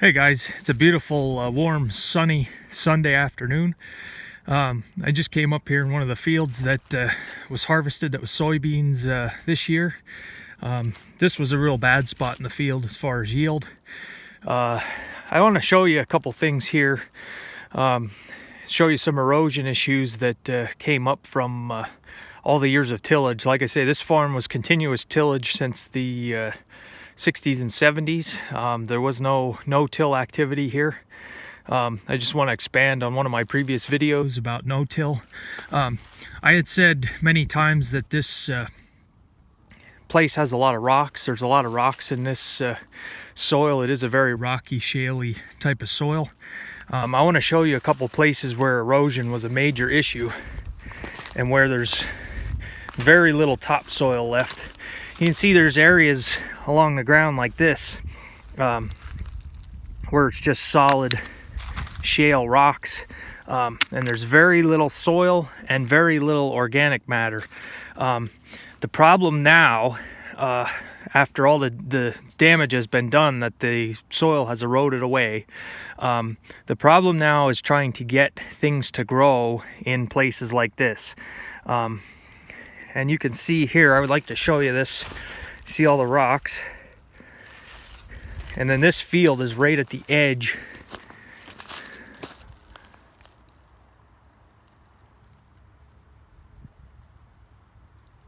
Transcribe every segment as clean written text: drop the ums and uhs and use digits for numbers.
Hey guys, it's a beautiful, warm, sunny Sunday afternoon. I just came up here in one of the fields that was harvested, that was soybeans this year. This was a real bad spot in the field as far as yield. I want to show you a couple things here. Show you some erosion issues that came up from all the years of tillage. Like I say, this farm was continuous tillage since the 60s and 70s. There was no no-till activity here. I just want to expand on one of my previous videos about no-till. I had said many times that this place has a lot of rocks. There's a lot of rocks in this soil. It is a very rocky, shaly type of soil. I want to show you a couple places where erosion was a major issue and where there's very little topsoil left. You can see there's areas along the ground like this where it's just solid shale rocks, and there's very little soil and very little organic matter. The problem now, after all the damage has been done, that the soil has eroded away, the problem now is trying to get things to grow in places like this. And you can see here, I would like to show you this. See all the rocks? And then this field is right at the edge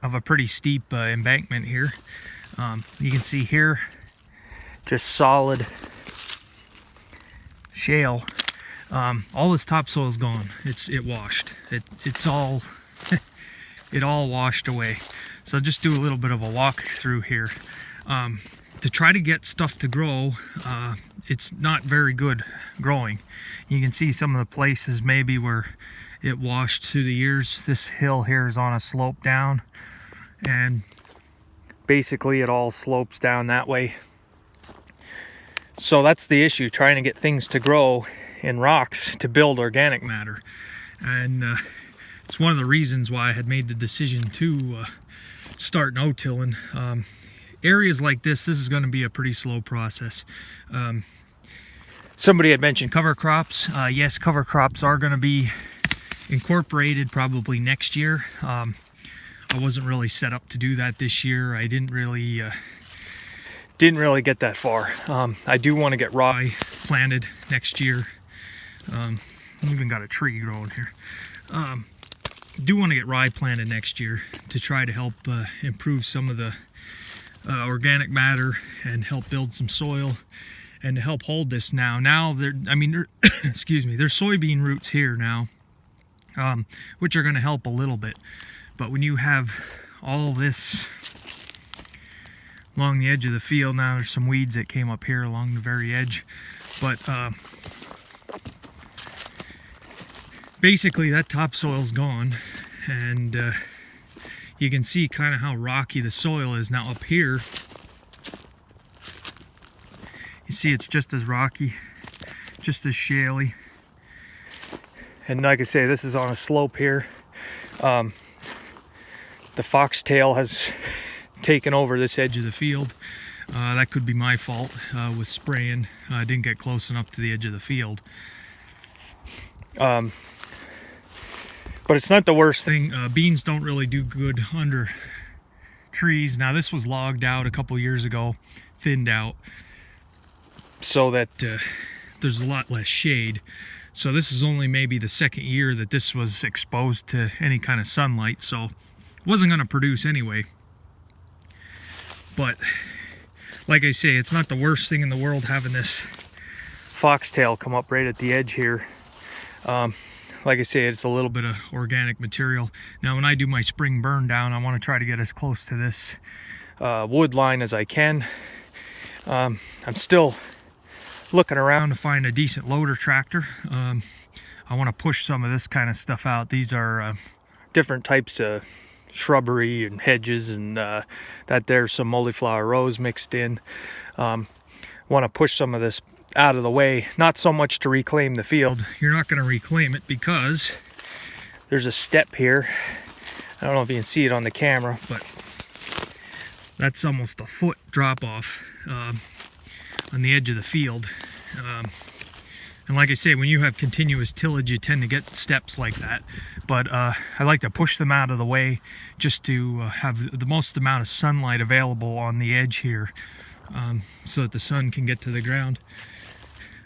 of a pretty steep embankment here. You can see here, just solid shale. All this topsoil is gone. It washed. It's all it all washed away. So I'll just do a little bit of a walk through here. To try to get stuff to grow, it's not very good growing. You can see some of the places maybe where it washed through the years. This hill here is on a slope down, and basically it all slopes down that way. So that's the issue, trying to get things to grow in rocks to build organic matter. And it's one of the reasons why I had made the decision to start no-tilling. Areas like this is going to be a pretty slow process. Somebody had mentioned cover crops. Yes, cover crops are going to be incorporated probably next year. I wasn't really set up to do that this year. I didn't really get that far. I do want to get rye planted next year. Even got a tree growing here. Do want to get rye planted next year to try to help improve some of the organic matter and help build some soil and to help hold this now. Excuse me, there's soybean roots here now, which are going to help a little bit. But when you have all this along the edge of the field, now there's some weeds that came up here along the very edge. But basically that topsoil's gone, and you can see kind of how rocky the soil is now up here. You see it's just as rocky, just as shaly. And like I say, this is on a slope here. The foxtail has taken over this edge of the field. That could be my fault with spraying. I didn't get close enough to the edge of the field. But it's not the worst thing. Beans don't really do good under trees. Now this was logged out a couple years ago, thinned out, so that there's a lot less shade. So this is only maybe the second year that this was exposed to any kind of sunlight, so it wasn't going to produce anyway. But like I say, it's not the worst thing in the world having this foxtail come up right at the edge here. Like I say, it's a little bit of organic material. Now when I do my spring burn down, I want to try to get as close to this wood line as I can. I'm still looking around to find a decent loader tractor. I want to push some of this kind of stuff out. These are different types of shrubbery and hedges, and that there's some multiflower rose mixed in. Want to push some of this out of the way, not so much to reclaim the field. You're not going to reclaim it because there's a step here. I don't know if you can see it on the camera, but that's almost a foot drop off on the edge of the field. And like I say, when you have continuous tillage, you tend to get steps like that. But I like to push them out of the way just to have the most amount of sunlight available on the edge here, so that the sun can get to the ground.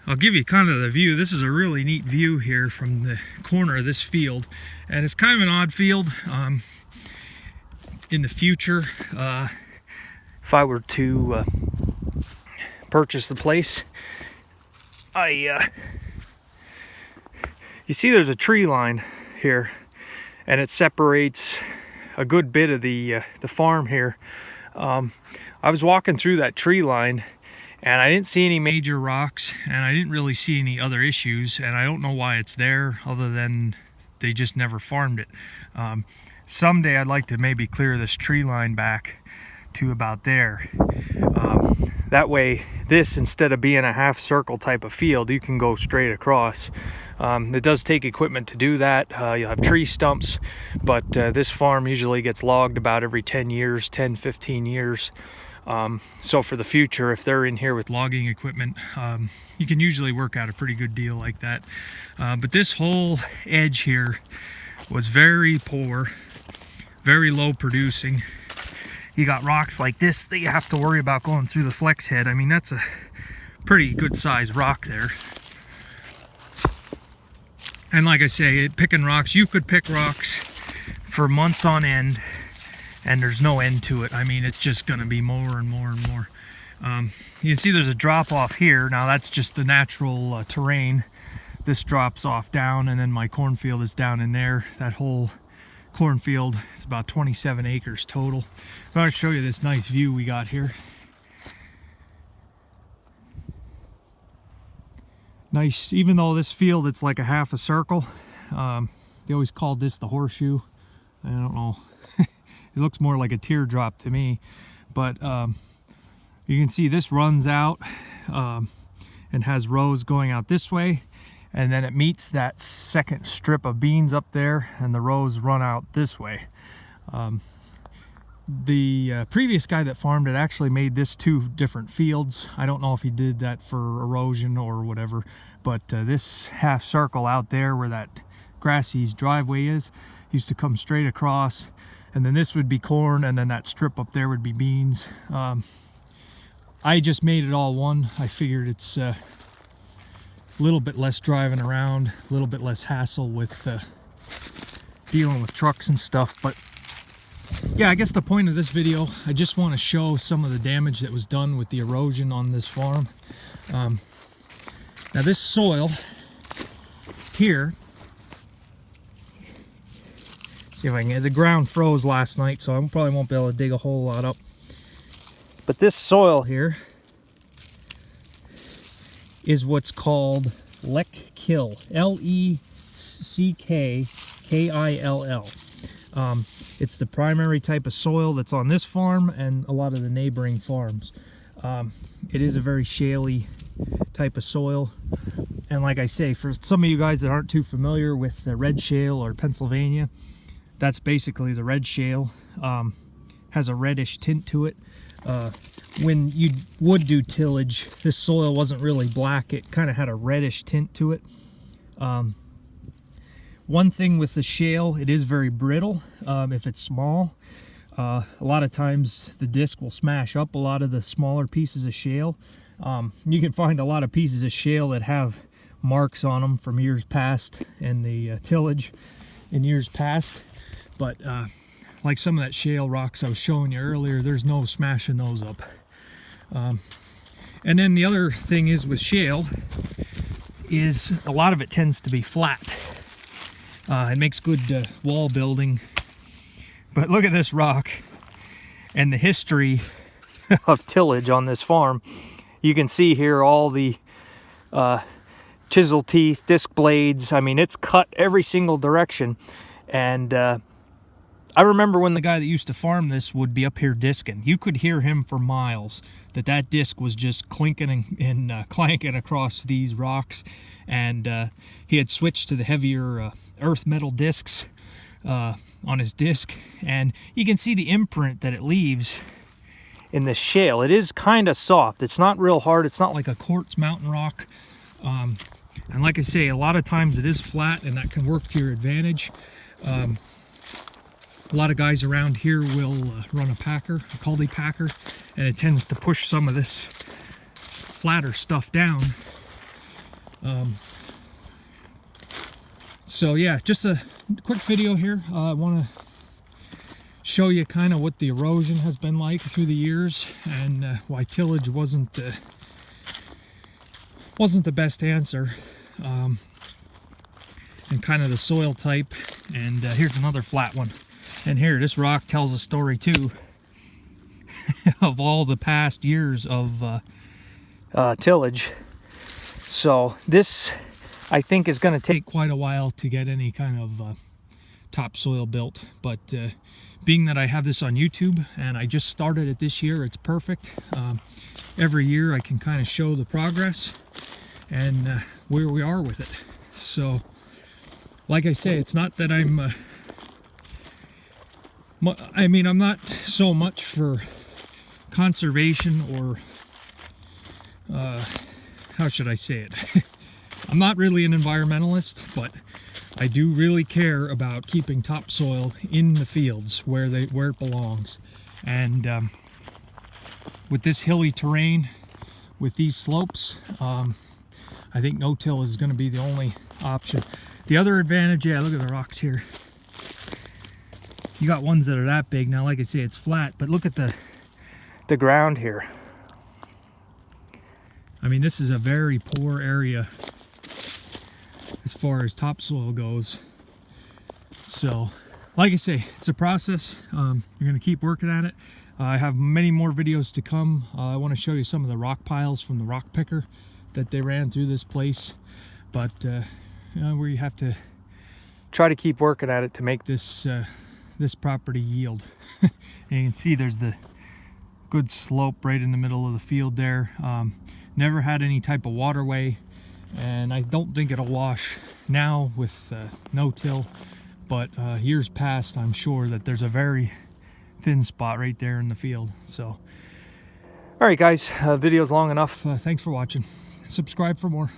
I'll give you kind of the view. This is a really neat view here from the corner of this field. And it's kind of an odd field. In the future, if I were to purchase the place, you see there's a tree line here, and it separates a good bit of the farm here. I was walking through that tree line, and I didn't see any major rocks, and I didn't really see any other issues, and I don't know why it's there other than they just never farmed it. Someday I'd like to maybe clear this tree line back to about there. That way, this, instead of being a half circle type of field, you can go straight across. It does take equipment to do that. You'll have tree stumps, but this farm usually gets logged about every 10 years, 10, 15 years. So for the future, if they're in here with logging equipment, you can usually work out a pretty good deal like that. But this whole edge here was very poor, very low producing. You got rocks like this that you have to worry about going through the flex head. I mean, that's a pretty good sized rock there. And like I say, picking rocks, you could pick rocks for months on end, and there's no end to it. I mean, it's just going to be more and more and more. You can see there's a drop off here. Now that's just the natural terrain. This drops off down, and then my cornfield is down in there. That whole cornfield is about 27 acres total. I'm going to show you this nice view we got here. Nice, even though this field, it's like a half a circle. They always called this the horseshoe. I don't know. It looks more like a teardrop to me. But you can see this runs out and has rows going out this way. And then it meets that second strip of beans up there, and the rows run out this way. The previous guy that farmed it actually made this 2 different fields. I don't know if he did that for erosion or whatever, but this half circle out there where that Grassy's driveway is used to come straight across, and then this would be corn, and then that strip up there would be beans. I just made it all one. I figured it's a little bit less driving around, a little bit less hassle with dealing with trucks and stuff. But yeah, I guess the point of this video, I just want to show some of the damage that was done with the erosion on this farm. Now this soil here, see if I can get, the ground froze last night, so I probably won't be able to dig a whole lot up. But this soil here is what's called Leck-Kill, L-E-C-K-K-I-L-L. It's the primary type of soil that's on this farm and a lot of the neighboring farms. It is a very shaly type of soil, and like I say, for some of you guys that aren't too familiar with the red shale or Pennsylvania, that's basically the red shale. Has a reddish tint to it. When you would do tillage, this soil wasn't really black. It kind of had a reddish tint to it. One thing with the shale, it is very brittle if it's small. A lot of times the disc will smash up a lot of the smaller pieces of shale. You can find a lot of pieces of shale that have marks on them from years past and the tillage in years past. But like some of that shale rocks I was showing you earlier, there's no smashing those up. And then the other thing is with shale is a lot of it tends to be flat. It makes good wall building. But look at this rock and the history of tillage on this farm. You can see here all the chisel teeth, disc blades. I mean, it's cut every single direction. And I remember when the guy that used to farm this would be up here discing. You could hear him for miles, that disc was just clinking and clanking across these rocks. And he had switched to the heavier earth metal discs on his disc. And you can see the imprint that it leaves. in this shale. It is kind of soft. It's not real hard. It's not like a quartz mountain rock. And like I say, a lot of times it is flat, and that can work to your advantage. A lot of guys around here will run a packer, a Kaldi packer, and it tends to push some of this flatter stuff down. So yeah, just a quick video here. I want to show you kind of what the erosion has been like through the years, and why tillage wasn't the best answer, and kind of the soil type. And here's another flat one, and here, this rock tells a story too of all the past years of tillage. So this, I think, is going to take quite a while to get any kind of topsoil built, but being that I have this on YouTube and I just started it this year, it's perfect. Every year I can kind of show the progress and where we are with it. So like I say, it's not that I'm I'm not so much for conservation, or how should I say it? I'm not really an environmentalist, but I do really care about keeping topsoil in the fields where it belongs. And with this hilly terrain, with these slopes, I think no-till is going to be the only option. The other advantage, yeah, look at the rocks here. You got ones that are that big. Now, like I say, it's flat, but look at the ground here. I mean, this is a very poor area as far as topsoil goes. So, like I say, it's a process. You're going to keep working at it. I have many more videos to come. I want to show you some of the rock piles from the rock picker that they ran through this place. But you know, we have to try to keep working at it to make this this property yield. And you can see there's the good slope right in the middle of the field there. Never had any type of waterway, and I don't think it'll wash now with no-till, but years past, I'm sure that there's a very thin spot right there in the field. So, all right guys, video's long enough. Thanks for watching. Subscribe for more.